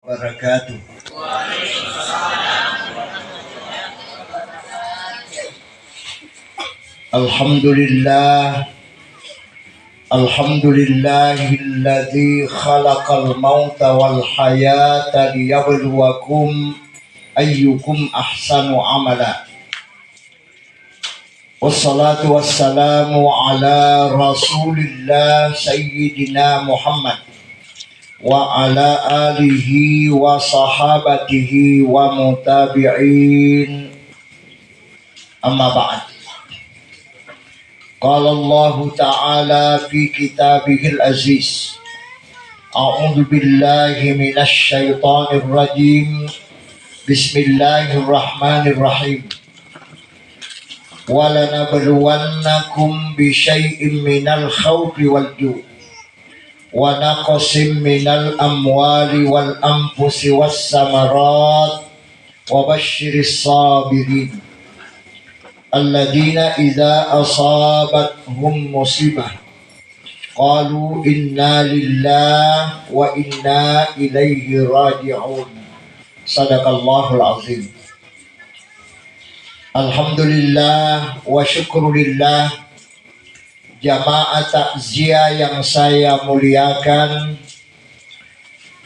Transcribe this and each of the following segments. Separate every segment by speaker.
Speaker 1: Wabarakatuh. Alhamdulillah. Alhamdulillahilladzi khalaqal mauta wal hayata liyabluwakum ayyukum ahsanu amala. Wassalatu wassalamu ala Rasulillah Sayyidina Muhammad wa ala alihi wa sahabatihi wa mutabi'in. Amma ba'd. Qala Allah Ta'ala fi kitabihil aziz. A'udzu billahi minasy syaithanir rajim. Bismillahirrahmanirrahim. Wa lanabluwannakum bi syai'in minal khawfi wal ju' wa naqsim minal amwali wal anfusi was samarat wa basyiris sabirin alladzina idza asabathum musibah qalu inna lillahi wa inna ilaihi raji'un. Sadaqallahul azim. Alhamdulillah wa syukrulillah. Jamaah takziah yang saya muliakan,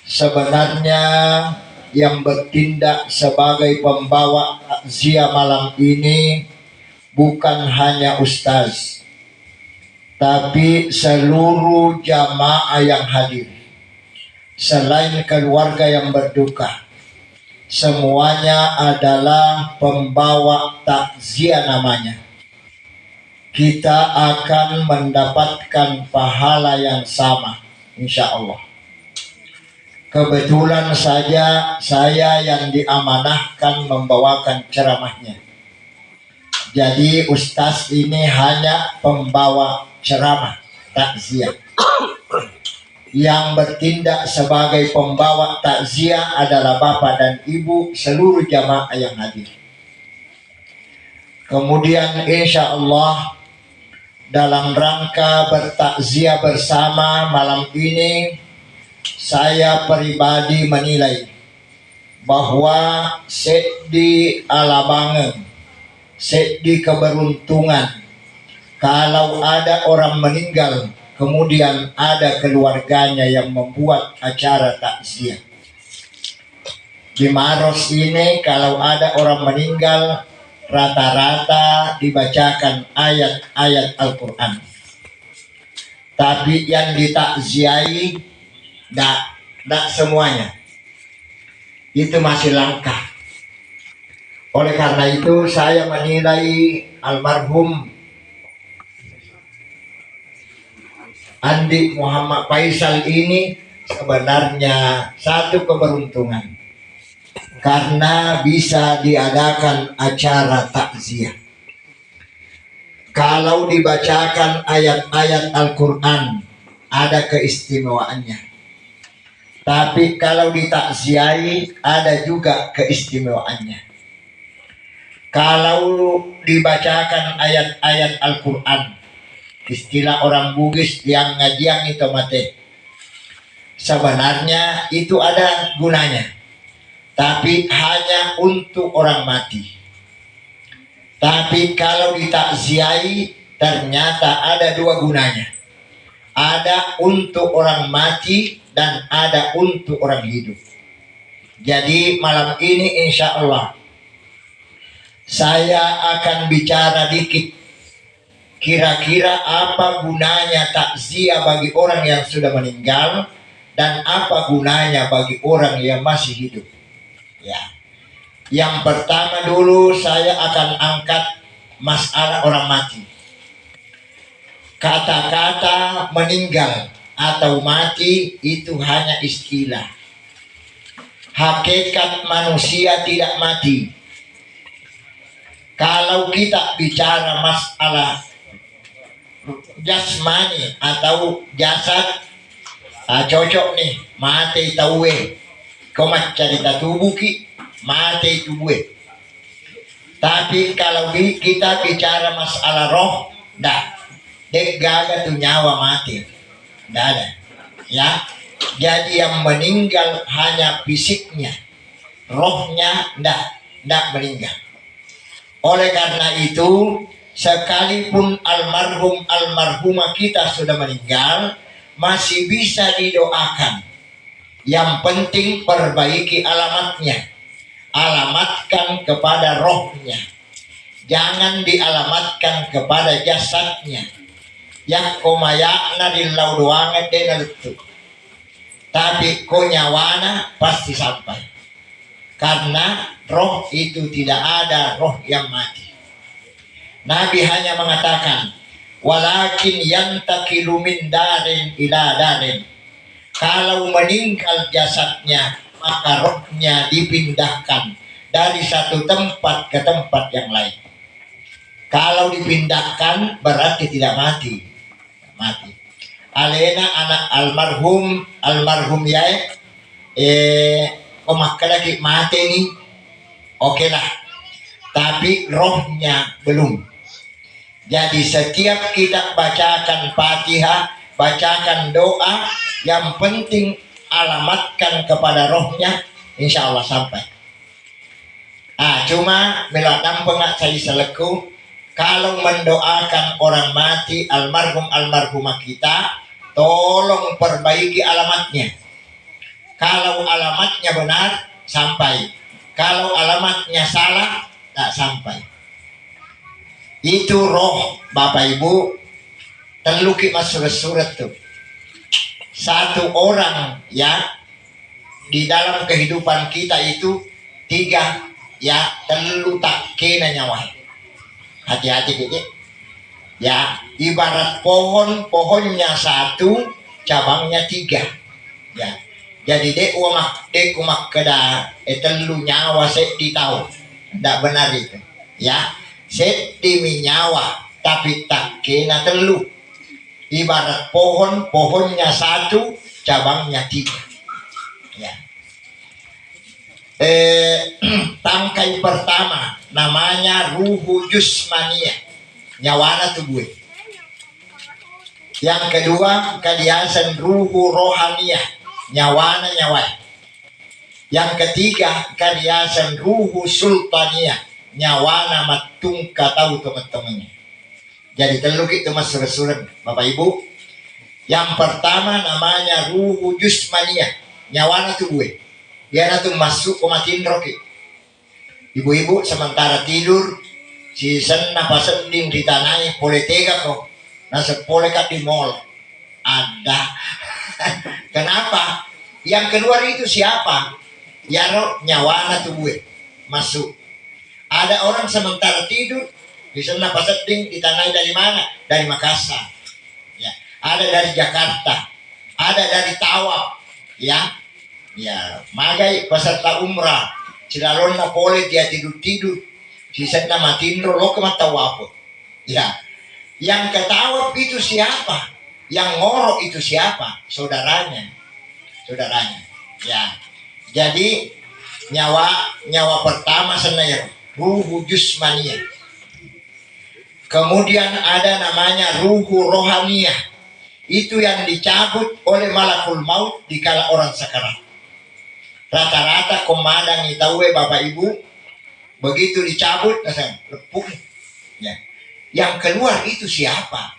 Speaker 1: sebenarnya yang bertindak sebagai pembawa takziah malam ini bukan hanya ustaz, tapi seluruh jamaah yang hadir, selain keluarga yang berduka. Semuanya adalah pembawa takziah namanya. Kita akan mendapatkan pahala yang sama, insya Allah. Kebetulan saja saya yang diamanahkan membawakan ceramahnya. Jadi ustaz ini hanya pembawa ceramah takziah. Yang bertindak sebagai pembawa takziah adalah bapak dan ibu seluruh jamaah yang hadir. Kemudian insya Allah dalam rangka bertakziah bersama malam ini, saya pribadi menilai bahwa sedih alabangen, sedih keberuntungan kalau ada orang meninggal kemudian ada keluarganya yang membuat acara takziah. Di Maros ini kalau ada orang meninggal rata-rata dibacakan ayat-ayat Al-Quran. Tapi yang ditakziahi tidak semuanya. Itu masih langka. Oleh karena itu saya menilai almarhum Andi Muhammad Faisal ini sebenarnya satu keberuntungan, karena bisa diadakan acara takziah. Kalau dibacakan ayat-ayat Al-Quran ada keistimewaannya. Tapi kalau ditakziahi ada juga keistimewaannya. Kalau dibacakan ayat-ayat Al-Quran, istilah orang Bugis yang ngajian itu mate, sebenarnya itu ada gunanya. Tapi hanya untuk orang mati. Tapi kalau ditakziahi ternyata ada dua gunanya. Ada untuk orang mati dan ada untuk orang hidup. Jadi malam ini insya Allah saya akan bicara dikit. Kira-kira apa gunanya takziah bagi orang yang sudah meninggal dan apa gunanya bagi orang yang masih hidup. Ya, yang pertama dulu saya akan angkat masalah orang mati. Kata-kata meninggal atau mati itu hanya istilah. Hakikat manusia tidak mati. Kalau kita bicara masalah jasmani atau jasad, cocok nih mati tahu. Komat cerita tubuh ki mati tubuh. Tapi kalau kita bicara masalah roh, dah dek gaga tuh nyawa mati, dah ada. Ya, Jadi yang meninggal hanya fisiknya, rohnya ndak meninggal. Oleh karena itu, sekalipun almarhumah kita sudah meninggal, masih bisa didoakan. Yang penting perbaiki alamatnya, alamatkan kepada rohnya, jangan dialamatkan kepada jasadnya. Yang komayakna dilau doangan dengan itu, tapi konyawana pasti sampai, karena roh itu tidak ada roh yang mati. Nabi hanya mengatakan, walakin yantakilu min darin ila darin. Kalau meninggal jasadnya, maka rohnya dipindahkan dari satu tempat ke tempat yang lain. Kalau dipindahkan berarti tidak mati. Alena anak almarhum ya lagi mati nih, oke lah, tapi rohnya belum. Jadi setiap kita bacakan Fatihah, bacakan doa, yang penting alamatkan kepada rohnya, insya Allah sampai. Cuma melatang pengak saya seleku, kalau mendoakan orang mati, almarhumah kita, tolong perbaiki alamatnya. Kalau alamatnya benar, sampai. Kalau alamatnya salah, tak sampai. Itu roh, Bapak Ibu, teluki masuk surat tuh. Satu orang ya, di dalam kehidupan kita itu 3 ya, telu tak kena nyawa. Hati-hati gitu ya, ibarat pohonnya 1, cabangnya 3 ya. Jadi dek umak keda telu nyawa sek tahu tidak benar itu ya. Sek nyawa tapi tak kena telu. Ibarat pohonnya 1, cabangnya 3 ya. Tangkai pertama namanya ruhu jusmania, nyawana tubuh. Yang kedua kaliasan ruhu rohania, nyawana nyawa. Yang ketiga kaliasan ruhu sultania, nyawana matungka tahu teman-temannya. Jadi teluk itu mas surat Bapak Ibu. Yang pertama namanya ruhu jusmania, nyawana tubuh. Dia tuh masuk komatin roki. Ibu-ibu sementara tidur, si senna pasending di tanah poletega kok, nasa polekat di mall ada. Kenapa? Yang keluar itu siapa? Ya roh nyawana tubuh masuk. Ada orang sementara tidur, di sana pasending di tanah dari mana? Dari Makassar. Ya, ada dari Jakarta, ada dari Tawaf, ya. Ya, magai peserta umrah, cilalon na pole dia tidur, sisa na matindro lo ke matawapo. Ya, yang ketawa itu siapa? Yang ngorok itu siapa? Saudaranya. Ya, jadi nyawa pertama senaya ruhu jusmania. Kemudian ada namanya ruhu rohania. Itu yang dicabut oleh malakul maut dikala orang sakarat. Rata-rata komandan itawe Bapak Ibu begitu dicabut lepuk ya. Yang keluar itu siapa?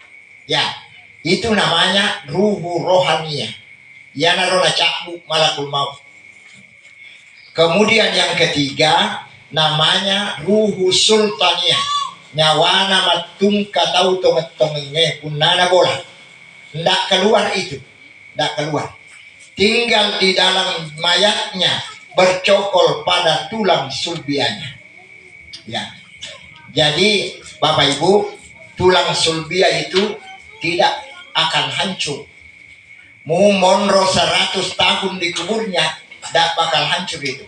Speaker 1: Ya, itu namanya ruhu rohania. Ya narona cabut malakul maut. Kemudian yang ketiga namanya ruhu sultania, nyawana matungka tahu tongetongenge punana bola. Ndak keluar itu, ndak keluar. Tinggal di dalam mayatnya, bercokol pada tulang sulbianya. Ya. Jadi Bapak Ibu, tulang sulbia itu tidak akan hancur. Mau monro 100 tahun di kuburnya, tidak bakal hancur itu.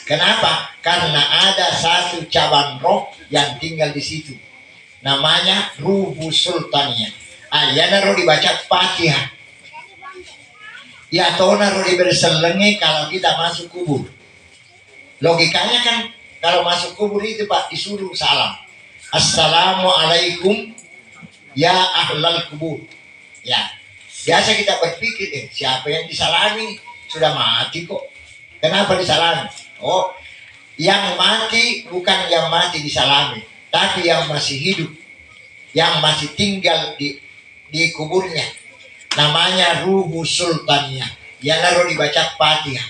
Speaker 1: Kenapa? Karena ada satu cabang roh yang tinggal di situ. Namanya ruhu sultania. Ayana roh dibaca Fatihah. Ya tona roh diberselengi kalau kita masuk kubur. Logikanya kan kalau masuk kubur itu Pak disuruh salam. Assalamualaikum ya ahlal kubur. Ya. Biasa kita berpikir, siapa yang disalami? Sudah mati kok. Kenapa disalami? Oh, yang mati bukan yang mati disalami, tapi yang masih hidup, yang masih tinggal di kuburnya. Namanya ruhu sultannya. Yang lalu dibaca Fatihah.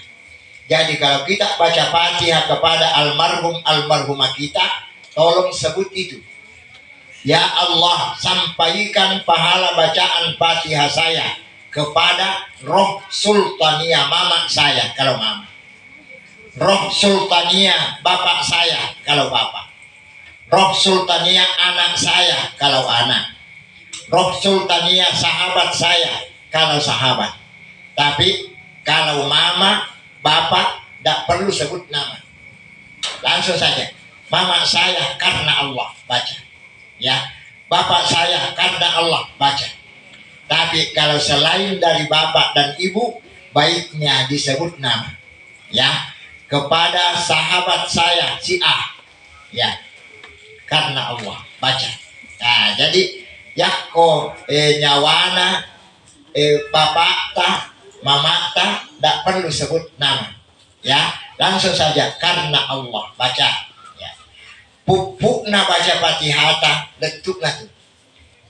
Speaker 1: Jadi kalau kita baca Fatihah kepada almarhumah kita, tolong sebut itu. Ya Allah, sampaikan pahala bacaan Fatihah saya kepada roh sultania mama saya kalau mama. Roh sultania bapak saya kalau bapak. Roh sultania anak saya kalau anak. Roh sultania sahabat saya kalau sahabat. Tapi kalau mama, bapak tidak perlu sebut nama. Langsung saja. Mama saya karena Allah, baca. Ya, bapak saya karena Allah, baca. Tapi kalau selain dari bapak dan ibu, baiknya disebut nama. Ya, kepada sahabat saya si A. Ya, karena Allah, baca. Nah, jadi yakko nyawana bapak ta mama ta tidak perlu sebut nama. Ya, langsung saja karena Allah, baca. Ya, pupukna baca Fatihah letuklah tuh.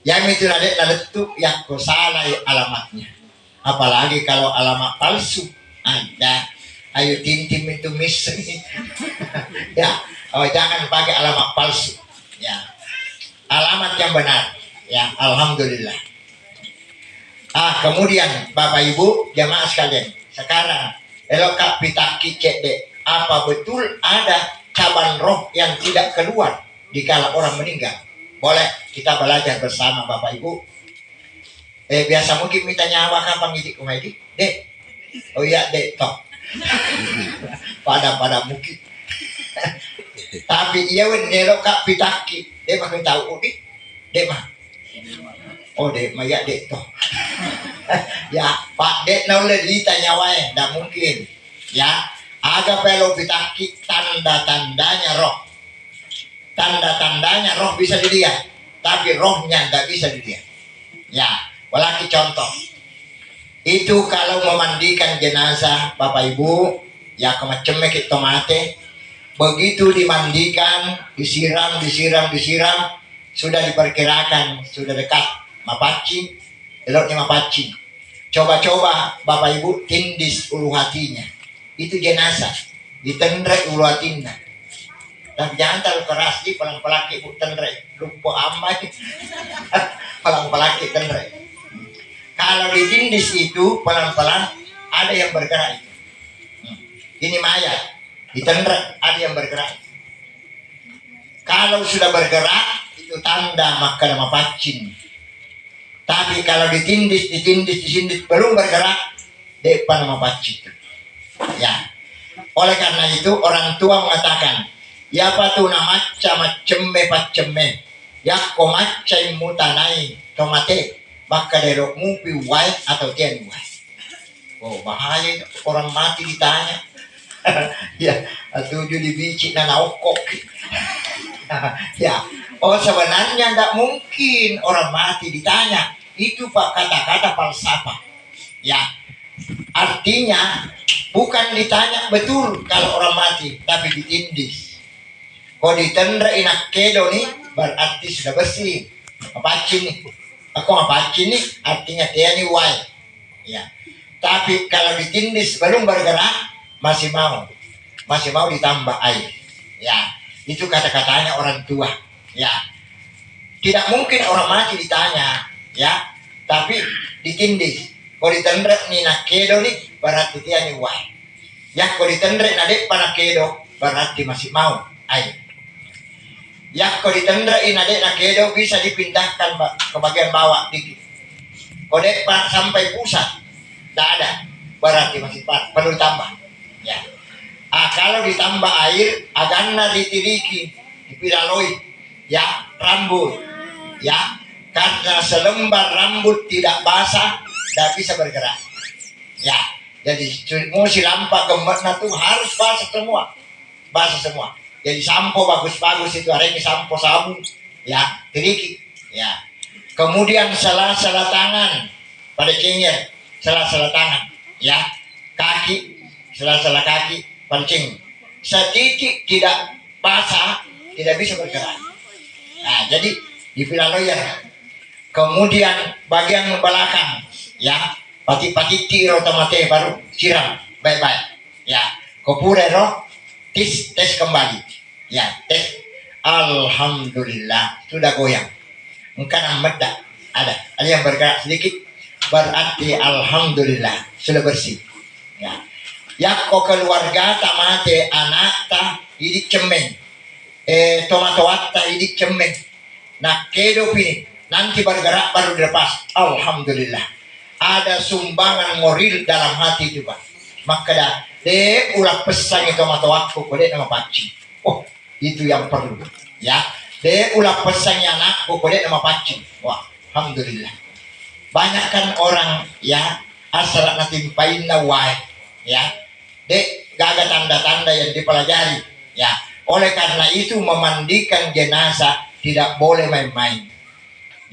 Speaker 1: Yang itu nadek letuk yakko salah alamatnya. Apalagi kalau alamat palsu ada. Ayo tim itu misteri. Ya, oh, jangan pakai alamat palsu. Ya, alamat yang benar. Ya, alhamdulillah. Kemudian Bapak Ibu jamaah sekalian, sekarang elokak pitaki cek dek, apa betul ada cabang roh yang tidak keluar dikala orang meninggal? Boleh kita belajar bersama Bapak Ibu. Biasa mungkin minta nyawa kapan gitu kumedi, dek. Oh iya dek toh. pada mungkin. Tapi iya elokak pitaki, dek makin tahu udik, dek mah. Oh dek maya dek toh. Ya pak dek naule ditanya wae, tidak mungkin. Ya agak perlu pitaki tanda-tandanya roh. Tanda-tandanya roh bisa dilihat, tapi rohnya tidak bisa dilihat. Ya, walaki contoh. Itu kalau memandikan jenazah Bapak Ibu, ya kemacemnya kita mate. Begitu dimandikan, disiram, sudah diperkirakan, sudah dekat mapacing, eloknya mapacing. Coba-coba Bapak Ibu tindis ulu hatinya. Itu jenazah, ditendrek ulu hatinya. Tapi jangan terlalu keras, di pelang-pelaki ibu tendrek. Lupa amai. Pelang-pelaki tendrek. Kalau ditindis itu pelan-pelan ada yang bergerak. Ini mayat, ditendrek ada yang bergerak. Kalau sudah bergerak, itu tanda maka nama pacin. Tapi kalau ditindis belum bergerak, depan nama pacin. Ya. Oleh karena itu orang tua mengatakan, ya patu nama macemme, ya ko macai mutanai tomate, maka derok mupi wai atau tian wai. Oh bahaya orang mati ditanya. Ya, tujuh dibicik dan okok. Ya, oh sebenarnya tidak mungkin orang mati ditanya. Itu pak kata-kata falsafah. Ya, artinya bukan ditanya betul kalau orang mati, tapi ditindis. Kalau ditendra inak kedo nih, berarti sudah bersih. Ngapacin nih, aku ngapacin nih, artinya dia nih wai. Ya, tapi kalau ditindis belum bergerak, masih mau ditambah air. Ya, itu kata-katanya orang tua. Ya, tidak mungkin orang mati ditanya. Ya, tapi ditindis. Kalau ditendrek ni nakedo nih, berarti dia nih wah. Ya, kalau ditendrek nadek panakedo, berarti masih mau air. Ya, kalau ditendrek nadek nakedo bisa dipindahkan ke bagian bawah dikit. Kalau dek sampai pusat, tidak ada, berarti masih perlu ditambah. Ya. Kalau ditambah air, agana ditiriki, dipilaloi, ya rambut, ya. Karena selembar rambut tidak basah, tidak bisa bergerak. Ya, jadi musi lampa gemetna tuh harus basah semua. Jadi sampo bagus-bagus itu hari ini sampo sabun, ya, tiriki, ya. Kemudian sela-sela tangan, pada cingir, sela-sela tangan, ya, kaki, sela-sela kaki, pancing. Setitik tidak basah, tidak bisa bergerak. Nah, jadi dipilaloyer. Kemudian bagian belakang, ya, pati-pati tiro tomate baru siram, baik-baik. Ya, kopure roh, tes kembali. Ya, tes. Alhamdulillah sudah goyang. Mungkin medak ada yang bergerak sedikit, berarti alhamdulillah sudah bersih. Ya, yakko keluarga tamate anak ta idik cemeng, tomato ta idik cemeng. Nah kedo ini nanti bergerak baru dilepas. Alhamdulillah ada sumbangan moral dalam hati juga. Maka dah de ulah pesan itu tomato aku boleh nama paci. Oh itu yang perlu. Ya, de ulah pesannya anakku boleh nama paci. Wah, alhamdulillah. Banyak kan orang ya asal nanti pain nawai ya, de gagal tanda-tanda yang dipelajari ya. Oleh karena itu memandikan jenazah tidak boleh main-main.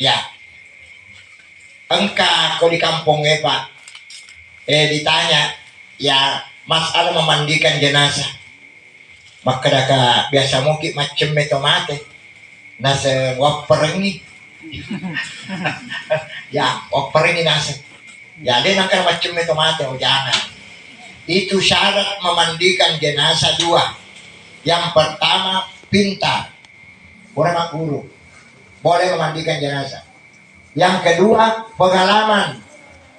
Speaker 1: Ya, engkau kau di kampungnya Pak, ditanya ya masalah memandikan jenazah. Maka dah biasa mungkin macam tomate, nasi waper ini, ya waper ini nasi, ya dia nangkar macam tomate, oh jangan. Itu syarat memandikan jenazah dua. Yang pertama pintar, orang guru, boleh memandikan jenazah. Yang kedua pengalaman,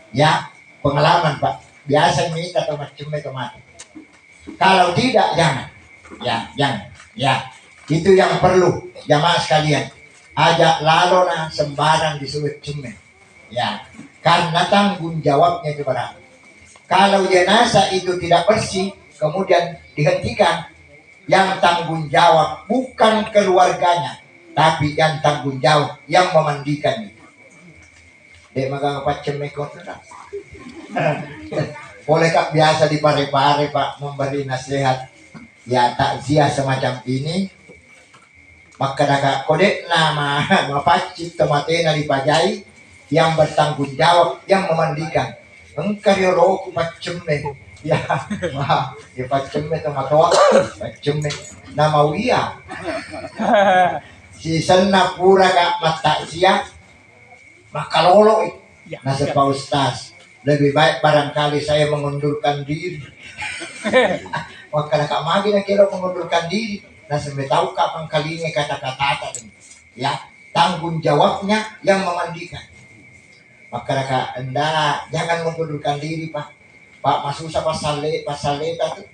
Speaker 1: ya pengalaman Pak. Biasa minta macam tomate. Kalau tidak jangan. Ya, jangan. Ya, itu yang perlu jamaah sekalian. Ajak lalona sembarang disuruh cemen. Ya, karena tanggung jawabnya itu berat. Kalau jenazah itu tidak bersih, kemudian dihentikan, yang tanggung jawab bukan keluarganya, tapi yang tanggung jawab yang memandikan itu. Dia magang pacem mekot. Boleh Kak biasa di pare-pare Pak memberi nasihat. Ya takziah semacam ini, maka dah kode nama mapacit tomatena dipajai yang bertanggung jawab yang memandikan. Engkau roku pacem ya, wah, ya pacem tomatoa, pacem nama wia. Si sana pura Kak matakziah, maka lolo. Nasa Pak Ustaz, lebih baik barangkali saya mengundurkan diri. Maka nak magi na kira mengundurkan diri. Nah sampai tahu kapan kalinya kata-kata ini. Ya, tanggung jawabnya yang memandikan. Maka nak anda jangan mengundurkan diri Pak. Pak Masusa pasal leta tuh.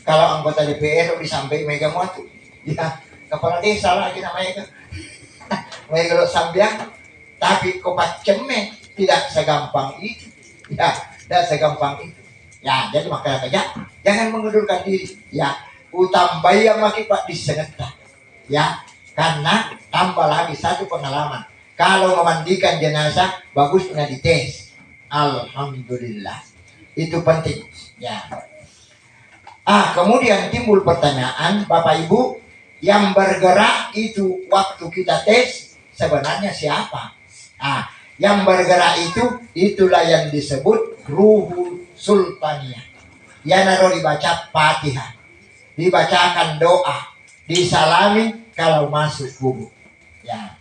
Speaker 1: Kalau anggota DPR disampai mega muatu. Ya, kepala desa lagi namanya kan. Mega lo sambiang. Tapi kopat cemeng tidak segampang itu. Ya, tidak segampang itu. Ya, jadi maka jangan mengundurkan diri. Ya, utambah yang maki Pak disengetah. Ya, karena tambah lagi satu pengalaman. Kalau memandikan jenazah, bagusnya dites. Alhamdulillah. Itu penting. Ya. Kemudian timbul pertanyaan, Bapak Ibu, yang bergerak itu waktu kita tes sebenarnya siapa? Yang bergerak itulah yang disebut ruhul sultaniyah. Ya naro dibaca Fatihah, dibacakan doa, disalami kalau masuk kubur. Ya.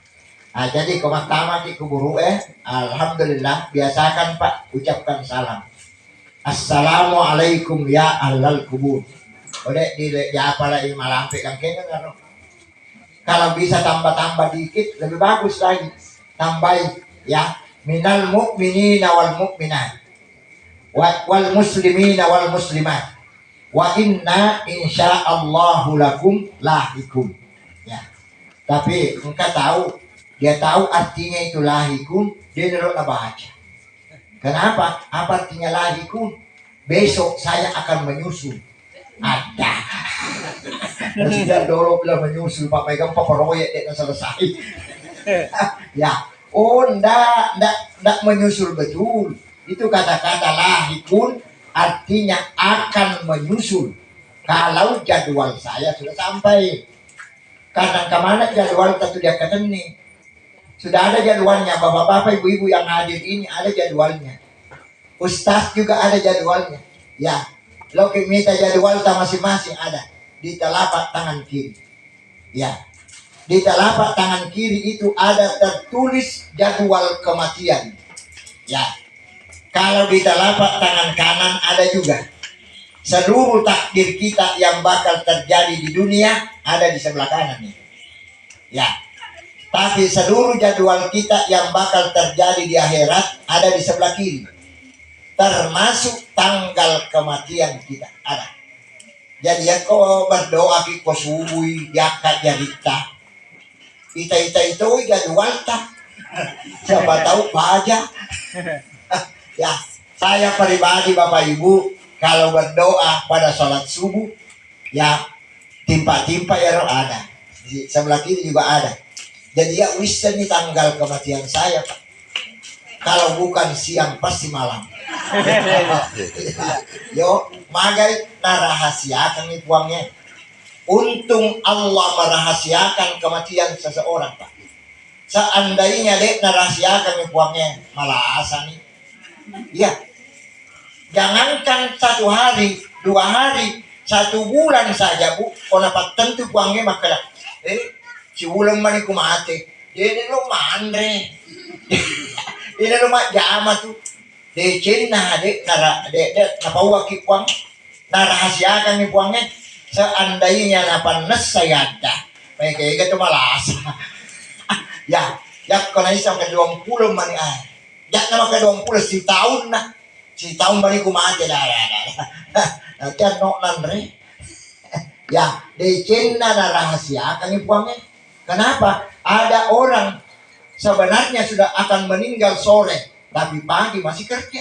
Speaker 1: Jadi pertama di kubur alhamdulillah biasakan Pak ucapkan salam. Assalamualaikum ya ahlal kubur. Boleh di apa lagi malampe kan kena. Kalau bisa tambah-tambah dikit lebih bagus lagi. Tambahin ya minal mu'minina wal mu'minat wal muslimina wal muslimat wa inna insyaallahu lakum lahikum. Ya. Tapi engkau tahu, dia tahu artinya itu lahikum, dia terus baca. Kenapa? Apa artinya lahikum? Besok saya akan menyusul. Ada. Tidak dulu bilang menyusul, Pak Megang paparoyek dia selesai. Ya, ndak menyusul betul. Itu kata-kata lahikun artinya akan menyusul. Kalau jadwal saya sudah sampai. Karena kemana jadwal tentu dia ketemu. Sudah ada jadwalnya, bapak-bapak, ibu-ibu yang hadir ini ada jadwalnya. Ustaz juga ada jadwalnya. Ya, lo minta jadwal masing-masing ada di telapak tangan kiri. Ya, di telapak tangan kiri itu ada tertulis jadwal kematian. Ya, kalau di telapak tangan kanan ada juga seluruh takdir kita yang bakal terjadi di dunia ada di sebelah kanan nih. Ya, tapi seluruh jadwal kita yang bakal terjadi di akhirat ada di sebelah kiri. Termasuk tanggal kematian kita ada. Jadi ya kau berdoa kau subuh ya kak jarita. Ita itu jadwal tak. Siapa tahu aja. Ya, saya pribadi Bapak Ibu kalau berdoa pada sholat subuh ya timpa-timpa ya roh ada. Di sebelah kiri juga ada. Jadi ya bisa nih tanggal kematian saya Pak. Kalau bukan siang pasti malam. Yo, magai narahasiakan nih uangnya. Untung Allah merahasiakan kematian seseorang Pak. Seandainya dek narahasiakan nih uangnya malah asa nih. Ya, jangankan 1 hari, 2 hari, 1 bulan saja Bu. Kalau dapat tentu uangnya maka si bulan maniku mati. Ini lo mandre. Ini rumah jama tuh. De Cina de napawa ki kuang narahasiakan ni kuangnya seandainya napan saya ada kayak gitu malas. Ya kalau isang ke 20 mani ya nama ke 20 si tahun mani kumate dah. Nanti no nandre. Ya de Cina narahasiakan ni kuangnya. Kenapa? Ada orang sebenarnya sudah akan meninggal sore, tapi pagi masih kerja.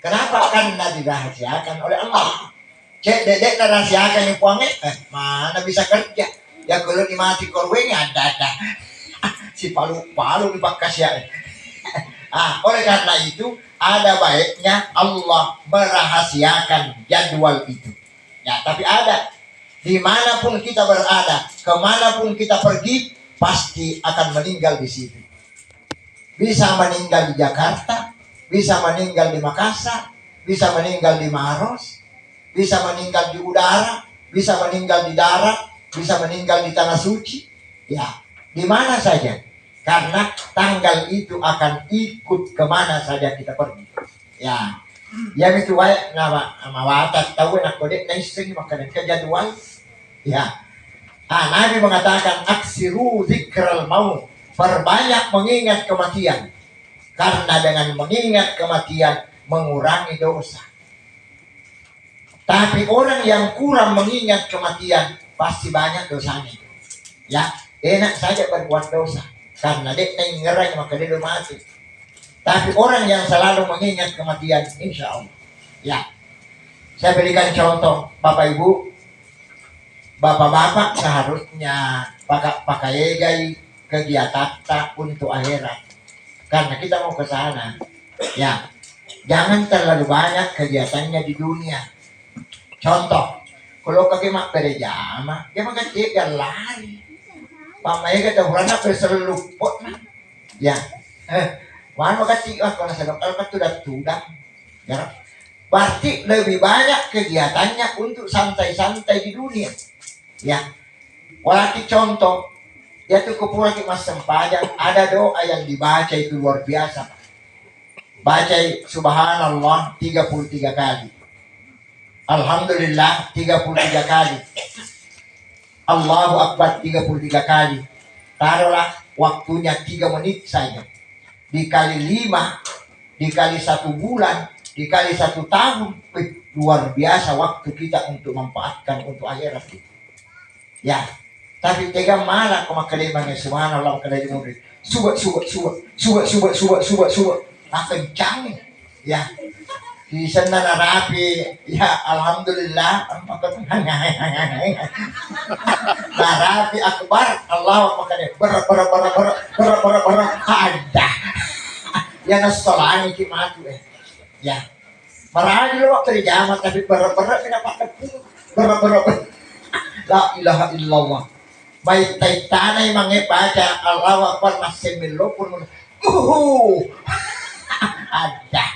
Speaker 1: Kenapa? Karena dirahasiakan oleh Allah. Cek dedek dirahasiakan yang puangnya, mana bisa kerja? Ya kalau dimati korwenya ada. Si palu dipakas ya. Oleh karena itu ada baiknya Allah merahasiakan jadwal itu. Ya, tapi ada dimanapun kita berada, kemanapun kita pergi, pasti akan meninggal di situ. Bisa meninggal di Jakarta, bisa meninggal di Makassar, bisa meninggal di Maros, bisa meninggal di udara, bisa meninggal di darat, bisa meninggal di tanah suci. Ya, di mana saja. Karena tanggal itu akan ikut kemana saja kita pergi. Ya, yang itu baik nama watak tahu nak kodek naising makanan kejadwal. Ya. Nabi mengatakan aksiru zikral maut, perbanyak mengingat kematian, karena dengan mengingat kematian mengurangi dosa. Tapi orang yang kurang mengingat kematian pasti banyak dosanya. Ya, enak saja berbuat dosa karena dia ngerai maka dia mati. Tapi orang yang selalu mengingat kematian, insya Allah. Ya, saya berikan contoh Bapak Ibu. Bapak-bapak seharusnya pakai gay kegiatan untuk akhirat. Karena kita mau ke sana. Ya, jangan terlalu banyak kegiatannya di dunia. Contoh, kalau kaki mak berjama, dia makan tiga lari. Pamai kata urana berseluput. Ya, mana kati kalau sedang tudah. Ya, berarti lebih banyak kegiatannya untuk santai-santai di dunia. Ya, walaki contoh, yaitu kupura ki mas sempajang ada doa yang dibaca itu luar biasa. Baca subhanallah 33 kali. Alhamdulillah 33 kali. Allahu Akbar 33 kali. Taruhlah waktunya 3 menit saja. Dikali 5, dikali 1 bulan, dikali 1 tahun. Luar biasa waktu kita untuk memanfaatkan untuk akhirat kita. Ya, tapi tega malah kau makalimanya subhanallah makalimanya murid. Subak. Kencang. Ya. Di sana rapi. Ya, alhamdulillah. Rapi akbar. Allah makanya ber ada. Ya nasolani kimatu Ya. Marah dulu waktu di jamat tapi ber kenapa ber La ilaha illallah. may taytanay mangibaca Allahu Akbar masimilo pun ada.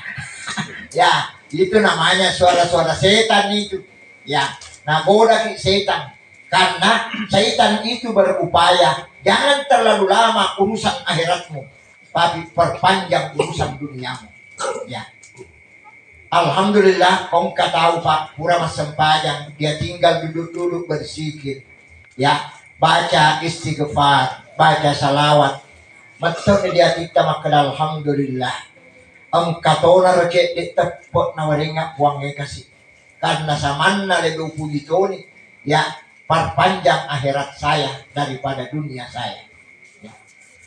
Speaker 1: Ya, itu namanya suara-suara setan itu. Ya, nagoda setan. Karena setan itu berupaya jangan terlalu lama urusan akhiratmu, tapi perpanjang urusan duniamu. Ya. Alhamdulillah, kau tahu Pak, pura Mas Sempajang, dia tinggal duduk-duduk berzikir. Ya, baca istighfar, baca salawat. Betul dia kita makan alhamdulillah. Katona rojek di tepot na waringa buangnya kasih. Karena samanna lebih puji toni, ya perpanjang akhirat saya daripada dunia saya. Ya.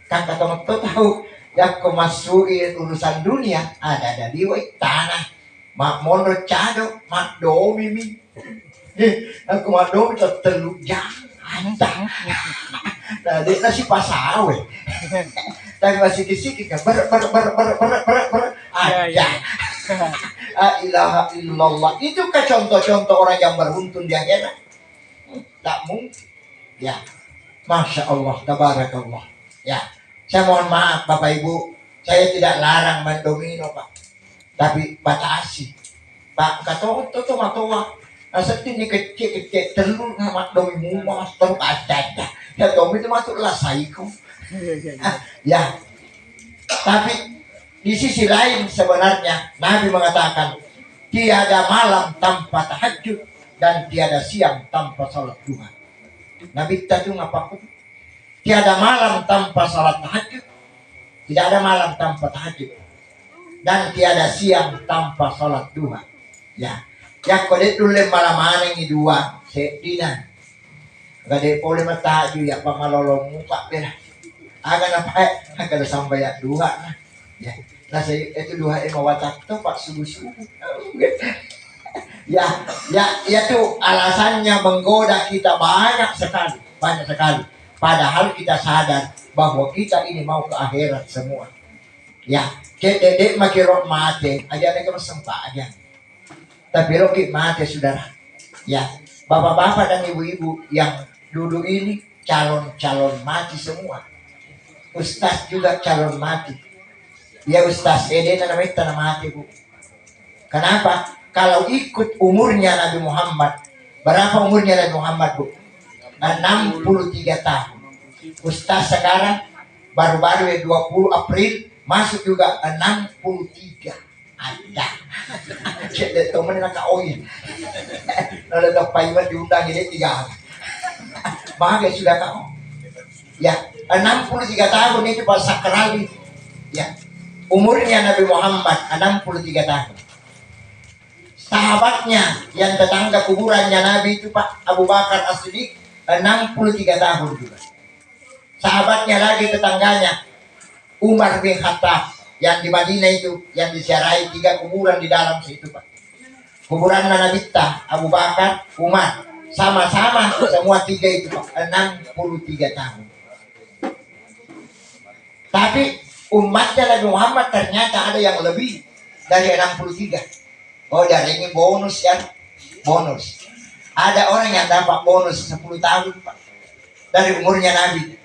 Speaker 1: Kan katona tahu, ya kemasukin urusan dunia ada di tanah. Mak mono cado, mak domi mi. Aku mak domi terteluk jangan. Tadi nasi pasawe. Tapi masih kisik kan ber aja. Ilaha illallah. Itu kan contoh-contoh orang yang beruntung di akhirat. Tak mungkin. Ya. Masya Allah, tabarakallah. Ya. Saya mohon maaf Bapak Ibu, saya tidak larang main domino Pak. Tapi batasi Pak kata itu matoa asal ini kecil telur mak domi mumas terus ada ya domi itu masuklah saiku ya. Tapi di sisi lain sebenarnya Nabi mengatakan tiada malam tanpa tahajud dan tiada siang tanpa salat duha. Nabi itu ngapa? Tiada malam tanpa salat tahajud, tidak ada malam tanpa tahajud, dan tiada siang tanpa salat duha. Ya, ya kulit dulu malam aneh dua sedina. Gade boleh matahaju ya pamalolong muka bela. Agak apa? Agak sampai ya duha. Ya, nah saya itu duha watak tuh pak subuh. Ya tuh alasannya menggoda kita banyak sekali. Padahal kita sadar bahwa kita ini mau ke akhirat semua. Ya, dedek makirok mate aja mereka sempat aja. Tapi roki mate saudara. Ya, bapak-bapak dan ibu-ibu yang duduk ini calon mati semua. Ustaz juga calon mati. Ya Ustaz Eden namanya tanah mati Bu. Kenapa? Kalau ikut umurnya Nabi Muhammad, berapa umurnya Nabi Muhammad Bu? 63 tahun. Ustaz sekarang baru-baru ya 20 April masuk juga 63. Ada. Cek temen nak oin. Lalu tak payah diundang ini 3. Bahagia sudah kau. Ya, 63 tahun itu pas sakral. Ya. Umurnya Nabi Muhammad 63 tahun. Sahabatnya yang tetangga kuburannya Nabi itu Pak Abu Bakar As-Siddiq 63 tahun juga. Sahabatnya lagi tetangganya Umar bin Khattab yang di Madinah itu yang disiarai 3 kuburan di dalam situ Pak. Kuburan Nabi Abu Bakar, Umar, sama-sama semua 3 itu Pak 63 tahun. Tapi umatnya Nabi Muhammad ternyata ada yang lebih dari 63. Oh dari ini bonus ya, bonus. Ada orang yang dapat bonus 10 tahun Pak dari umurnya Nabi.